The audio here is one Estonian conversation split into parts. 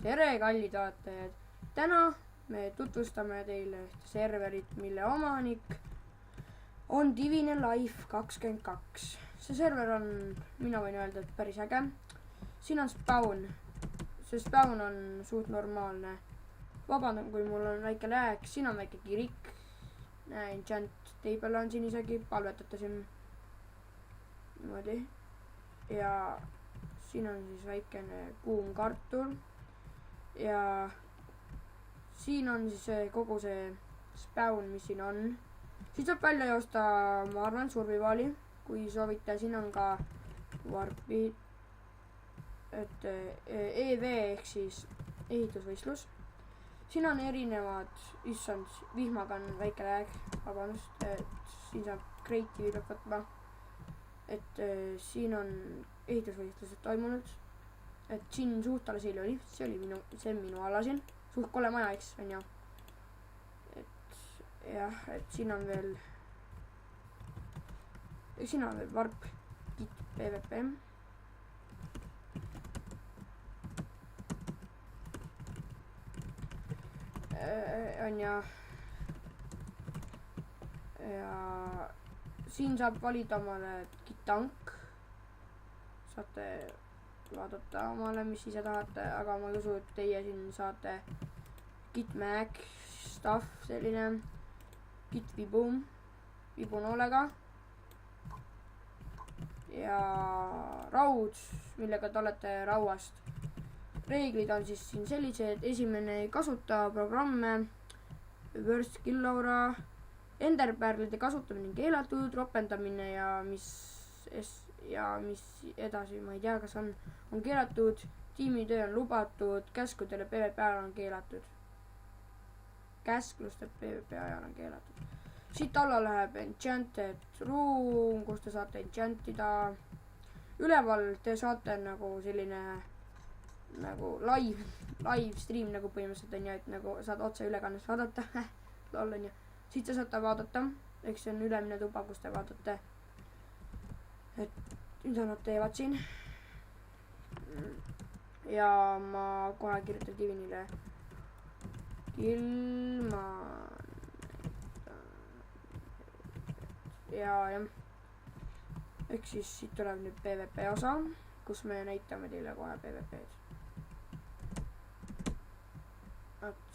tere, kallid vaatajad! Täna me tutvustame teile ühte serverit, mille omanik on Divine Life 22. See server on, mina võin öelda, et päris äge. Siin on spawn. See spawn on suht normaalne. Vabandan, kui mul on väike lääk. Siin on väike kirik. Enchant table on siin isegi. Palvetate siin. Niimoodi. Ja siin on siis väikene kuum kartul. Ja siin on siis kogu see spawn, mis siin on. Siis saab välja joosta, ma arvan, survivali, kui soovite. Siin on ka warpid, et EV ehk siis ehitusvõistlus. Siin on erinevad, issand, vihmaga on väike lääg, vabandust, et siin saab kreiti peab võtma. Et siin on ehitusvõistlused toimunud. Et siin suht alles eile oli, see on minu ala siin. Suht kole maja, eks, on ju. Jah, et siin on veel warp, kit, PvP. On ja siin saab valida omale kit-tank. Saate vaadata omale, mis ise tahate, aga ma ei usu, et teie siin saate kit-mag, stuff, selline vibunoolega ja raud, millega te olete rauast. Reeglid on siis siin sellised, esimene ei kasuta programme, Worst Kill Aura, enderpärlide kasutamine keelatud, ropendamine ja mis edasi, ma ei tea, kas on keelatud, tiimitöö on lubatud, käskudele PvP ajal on keelatud. Käskluste PvP ajal on keelatud. Siit alla läheb enchanted room, kus te saate enchantida. Üleval te saate nagu selline nagu live stream nagu põhimõtteliselt on ja, et nagu saad otse ülekannes vaadata. Lol on ja. Siit te saate vaadata, eks see on ülemine tuba, kus te vaatate, et mida nad teevad siin. Ja ma kohe kirjutan Divinile ja eks siis siit tuleb nüüd PvP osa, kus me näitame teile kohe PvP-d.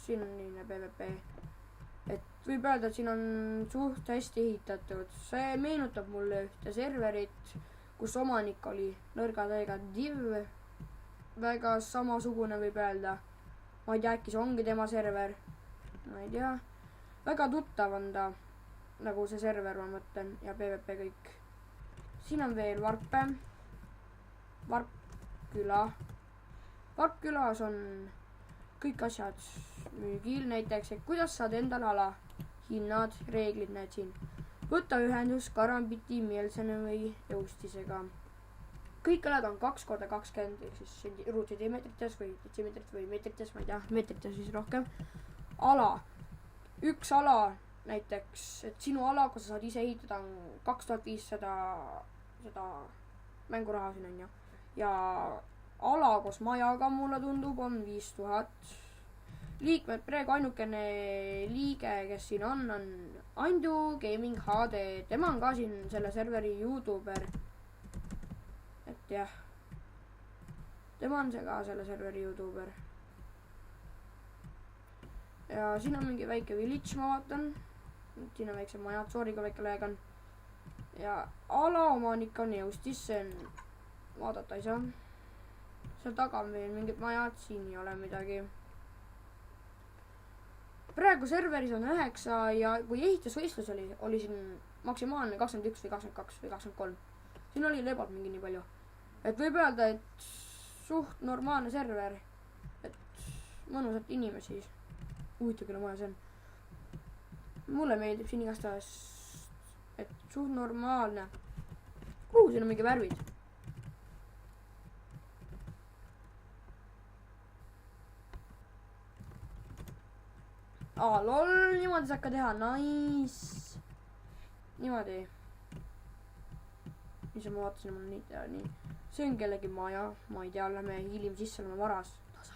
Siin on niine PvP, et võib öelda, et siin on suht hästi ehitatud. See meenutab mulle ühte serverit, kus omanik oli nõrga täiega div, väga samasugune võib öelda. Ma ei tea, äkki see ongi tema server, ma ei tea. Väga tuttav on ta, nagu see server ma mõtlen ja PvP kõik. Siin on veel varpe, varpküla. Varpkülas on kõik asjad müügil, näiteks, et kuidas saad endale ala, hinnad, reeglid näed siin. Võtta ühendus karambiti, meelsene või jõustisega. Kõik alad on 2x20, ehk siis ruutsentimeetrites või detsimeetrites või meetrites, ma ei tea, meetrites siis rohkem. Ala. Üks ala näiteks, et sinu ala, kui sa saad ise ehitada, on 2500 seda mänguraha siin on ju. Ja ala koos majaga mulle tundub on 5000. Liikmed, praegu ainukene liige, kes siin on Andu Gaming HD. Tema on ka siin selle serveri YouTuber. Et jah, tema on see ka selle serveri YouTuber. Ja siin on mingi väike village, ma vaatan. Siin on väikse majad, sooriga väike lääg on. Ja ala omanik on jõustis, see on, vaadata ei saa. Seal taga on veel mingid majad, siin ei ole midagi. Praegu serveris on 9 ja kui ehitusvõistlus oli siin maksimaalne 21 või 22 või 23. Siin oli lebalt mingi nii palju. Et võib öelda, et suht normaalne server. Et mõnusat inimesi. Huvitav, kelle maja see on. Mulle meeldib siin igastahes, et suht normaalne. Siin on mingi värvid. Lol, niimoodi saab ka teha, nice. Niimoodi. Mis ma vaatasin, mul nii. See on kellegi maja, ma ei tea, lähme hiilime sisse, oleme varas. Tasa.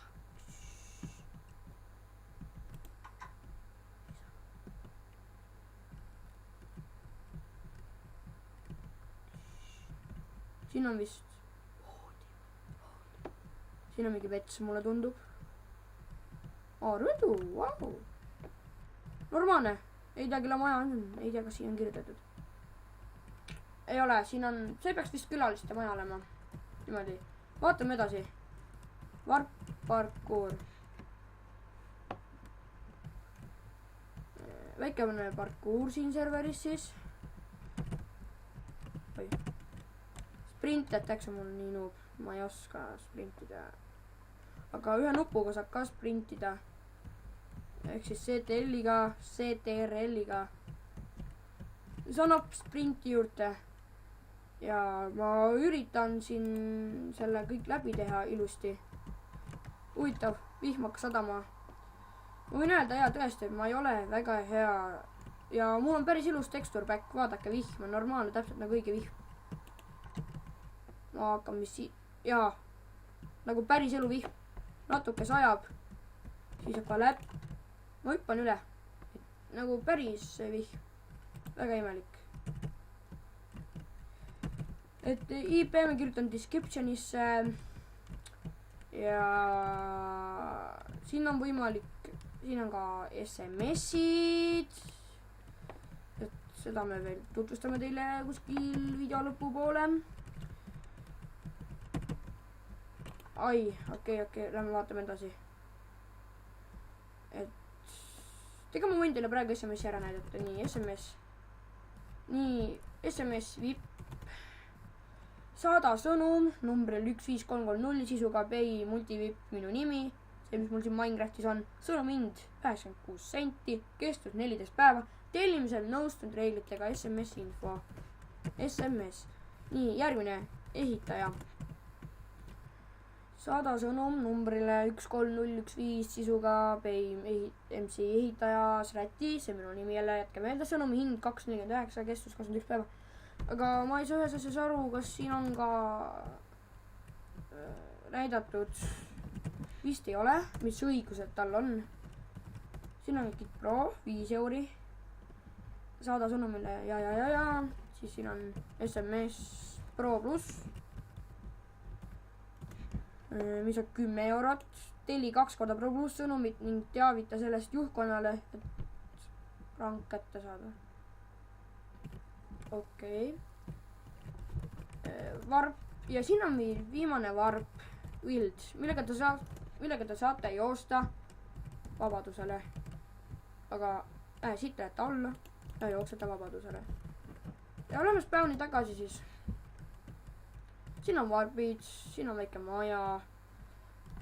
siin on vist, siin on mingi vets, mulle tundub. Rõdu, vau. Normaalne, ei tea, kelle maja on, ei tea, kas siin on kirjutatud. Ei ole, siin on, see peaks vist külaliste maja olema. Niimoodi, vaatame edasi. Warp parkour. Väikene parkour siin serveris siis. Oi. Sprintetakse mul nii noob. Ma ei oska sprintida. Aga ühe nupuga saab ka sprintida. Ehk siis CTRL-iga. See annab sprinti juurde. Ja ma üritan siin selle kõik läbi teha ilusti. Huvitav, vihm hakkas sadama. Ma võin öelda, jaa, tõesti, ma ei ole väga hea. Ja mul on päris ilus tekstur back. Vaadake, vihm on normaalne, täpselt nagu õige vihm. Ma hakkan mis jaa, nagu päris elu vihm. Natuke sajab. Siis hakka läbi. Ma hüppan üle. Nagu päris vihm. Väga imelik. Et IP ma kirjutan descriptionisse. Ja siin on võimalik, siin on ka SMS-id. Et seda me veel tutvustame teile kuskil video lõpu poole. Ai, okei, lähme vaatame edasi. Et tega ma võin teile praegu SMS-i ära näidata. Nii, SMS. Nii, SMS VIP. Saada sõnum numbril 15330 sisuga Pay multivip minu nimi, see mis mul siin Minecraftis on, sõnum hind 96 senti, kestus 14 päeva, tellimisel nõustunud reeglitega SMS info. SMS. Nii, järgmine ehitaja. Saada sõnum numbrile 13015 sisuga Pay MC ehitaja Sräti, see minu nimi jälle, jätke meelde, sõnumi hind 249, kestus 21 päeva. Aga ma ei saa ühes asjas aru, kas siin on ka näidatud, vist ei ole, mis õigused tal on. Siin on Kit Pro, 5 euri. Saada sõnumile ja. Siis siin on SMS Pro pluss, mis on 10 eurot. Telli 2 korda Pro pluss sõnumit ning teavita sellest juhtkonnale, et rank kätte saada. Okei. Varp. Ja siin on viimane varp. Wild. Millega te saate joosta vabadusele. Aga siit lähete alla ja jooksete vabadusele. Ja oleme spawni tagasi siis. Siin on varpid. Siin on väike maja.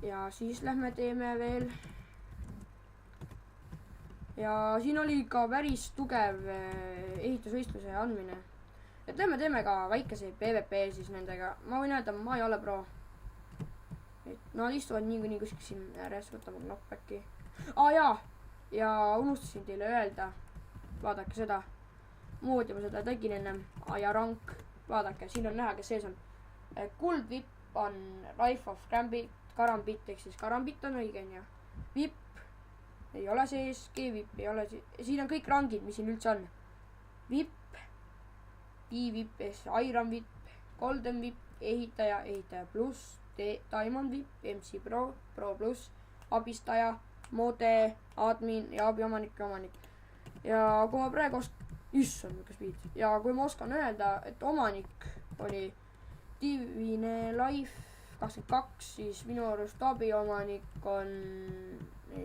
Ja siis lähme teeme veel. Ja siin oli ka päris tugev ehitusvõistluse andmine. Et teeme ka väikese PvP siis nendega. Ma võin öelda, ma ei ole pro. Et nad istuvad nii kuskil siin ääres, võtame knockbacki. Jaa, ja unustasin teile öelda. Vaadake seda. Moodi ma seda tegin ennem. Ja rank. Vaadake, siin on näha, kes sees on. Kuld vipp on Life of Karambit, ehk siis Karambit on õige, ja vipp ei ole sees, G-vipp ei ole sees. Siin on kõik rangid, mis siin üldse on. Vipp, I-vipp, Iron vipp, Golden vipp, ehitaja pluss, Diamond vipp, MC Pro, Pro pluss, abistaja, mode, admin ja abiomanik ja omanik. Ja kui ma praegu issand, mikas piit. Ja kui ma oskan öelda, et omanik oli Divine Life 22, siis minu arust abiomanik on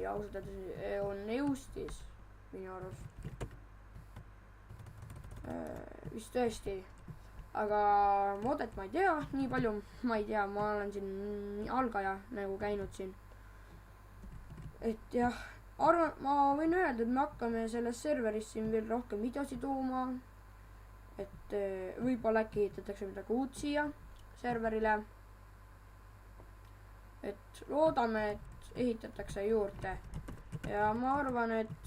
ja ausalt öeldes on Eustis minu arust. Vist tõesti. Aga modet ma ei tea, nii palju ma ei tea, ma olen siin algaja nagu käinud siin. Et jah, ma võin öelda, et me hakkame selles serveris siin veel rohkem videosi tooma. Et võib-olla äkki ehitatakse midagi uut siia serverile. Et loodame, et ehitatakse juurde. Ja ma arvan, et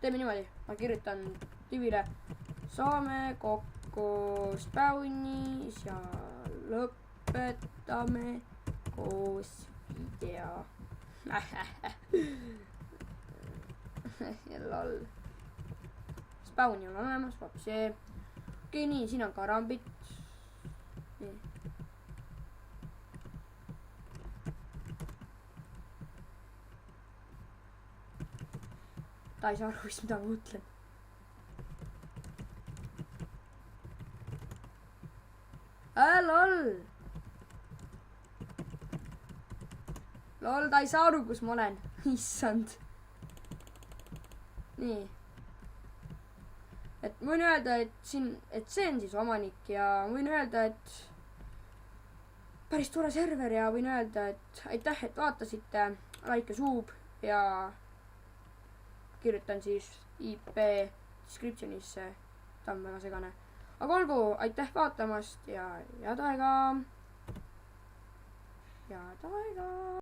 teeme niimoodi. Ma kirjutan Divile. Saame kokku spawnis ja lõpetame koos video. Ja lol. Spawni on olemas, vaat see. Okei, nii, siin on karambit. nii. Ta ei saa aru vist, mida ma mõtlen. Lol. Lol, ta ei saa aru, kus ma olen. Issand. Nii. Et võin öelda, et see on siis omanik ja võin öelda, et päris tore server ja võin öelda, et aitäh, et vaatasite. Like sub ja kirjutan siis IP descriptionisse. Ta on väga segane. Aga olgu, aitäh vaatamast ja head aega. Head aega.